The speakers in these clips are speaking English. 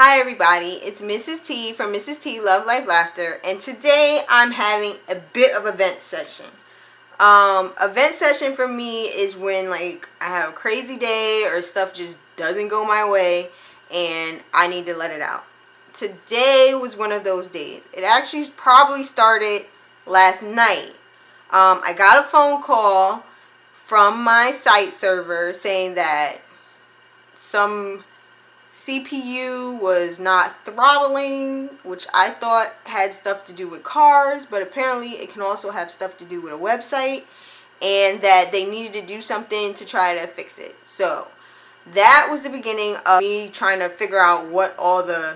Hi everybody, it's Mrs. T from Mrs. T Love Life Laughter, and today I'm having a bit of a vent session. A vent session for me is when like I have a crazy day or stuff just doesn't go my way and I need to let it out. Today was one of those days. It actually probably started last night. I got a phone call from my site server saying that some CPU was not throttling, which I thought had stuff to do with cars, but apparently it can also have stuff to do with a website, and that they needed to do something to try to fix it. So that was the beginning of me trying to figure out what all the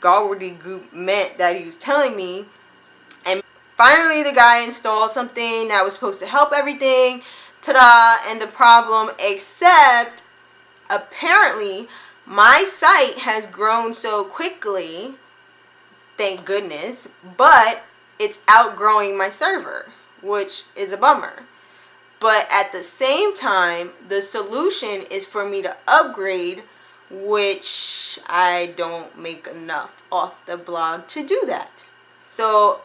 gobbledygook meant that he was telling me. And finally the guy installed something that was supposed to help everything. Ta-da! And the problem, except apparently my site has grown so quickly, thank goodness, but it's outgrowing my server, which is a bummer. But at the same time, the solution is for me to upgrade, which I don't make enough off the blog to do that. So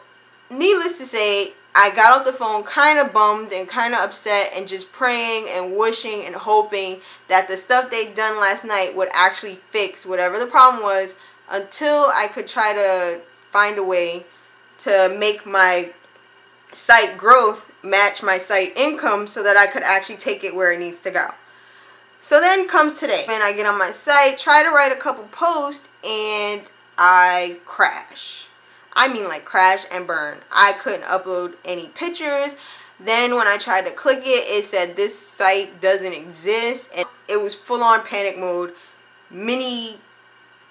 needless to say, I got off the phone kind of bummed and kind of upset and just praying and wishing and hoping that the stuff they'd done last night would actually fix whatever the problem was, until I could try to find a way to make my site growth match my site income so that I could actually take it where it needs to go. So then comes today, and I get on my site, try to write a couple posts, and I crash. I mean like crash and burn. I couldn't upload any pictures. Then when I tried to click it, it said this site doesn't exist, and it was full on panic mode, mini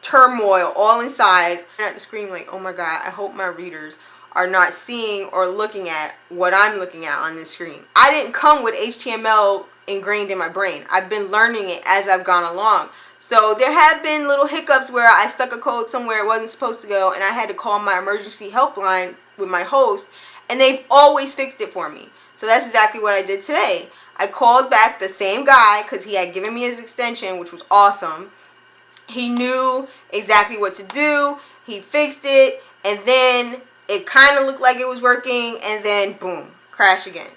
turmoil all inside. I had to scream like, oh my god, I hope my readers are not seeing or looking at what I'm looking at on this screen. I didn't come with HTML ingrained in my brain. I've been learning it as I've gone along. So there have been little hiccups where I stuck a code somewhere it wasn't supposed to go, and I had to call my emergency helpline with my host, and they've always fixed it for me. So that's exactly what I did today. I called back the same guy because he had given me his extension, which was awesome. He knew exactly what to do. He fixed it, and then it kind of looked like it was working, and then boom, crash again.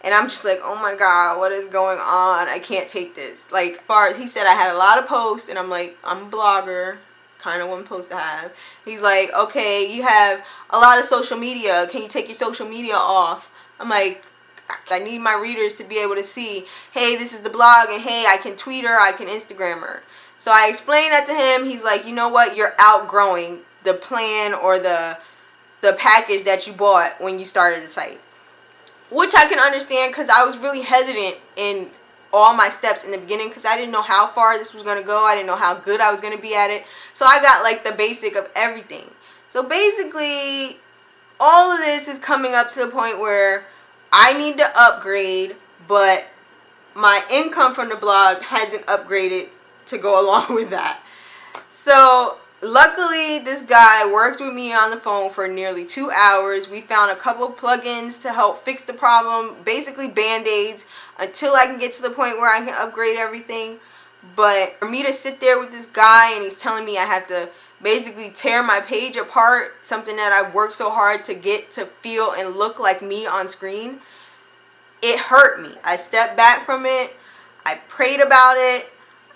And I'm just like, oh my god, what is going on? I can't take this. Like, as far as he said, I had a lot of posts, and I'm like, I'm a blogger, kind of what I'm supposed to have. He's like, okay, you have a lot of social media. Can you take your social media off? I'm like, I need my readers to be able to see, hey, this is the blog, and hey, I can tweet her, I can Instagram her. So I explained that to him. He's like, you know what? You're outgrowing the plan or the package that you bought when you started the site. Which I can understand, because I was really hesitant in all my steps in the beginning because I didn't know how far this was going to go. I didn't know how good I was going to be at it. So I got like the basic of everything. So basically, all of this is coming up to the point where I need to upgrade, but my income from the blog hasn't upgraded to go along with that. So luckily, this guy worked with me on the phone for nearly 2 hours. We found a couple plugins to help fix the problem, basically band-aids, until I can get to the point where I can upgrade everything. But for me to sit there with this guy and he's telling me I have to basically tear my page apart, something that I worked so hard to get to feel and look like me on screen, it hurt me. I stepped back from it. I prayed about it.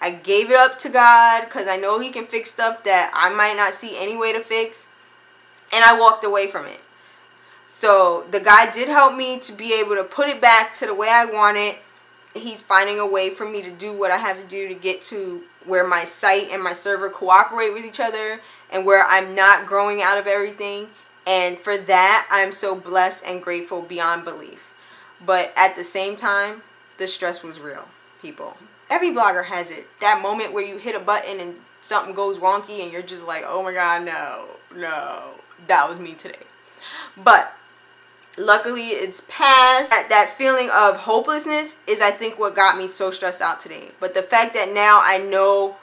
I gave it up to God because I know he can fix stuff that I might not see any way to fix. And I walked away from it. So the guy did help me to be able to put it back to the way I want it. He's finding a way for me to do what I have to do to get to where my site and my server cooperate with each other and where I'm not growing out of everything. And for that, I'm so blessed and grateful beyond belief. But at the same time, the stress was real, people. Every blogger has it. That moment where you hit a button and something goes wonky and you're just like, oh my god, no. That was me today. But luckily it's past. That feeling of hopelessness is, I think, what got me so stressed out today. But the fact that now I know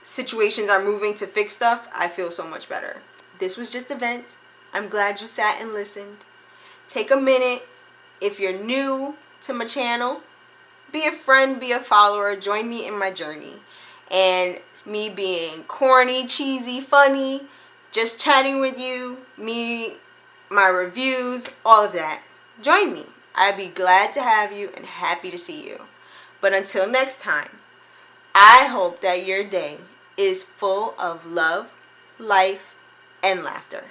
situations are moving to fix stuff, I feel so much better. This was just a vent. I'm glad you sat and listened. Take a minute. If you're new to my channel, be a friend, be a follower, join me in my journey. and me being corny, cheesy, funny, just chatting with you, me, my reviews, all of that. Join me. I'd be glad to have you and happy to see you. But until next time, I hope that your day is full of love, life, and laughter.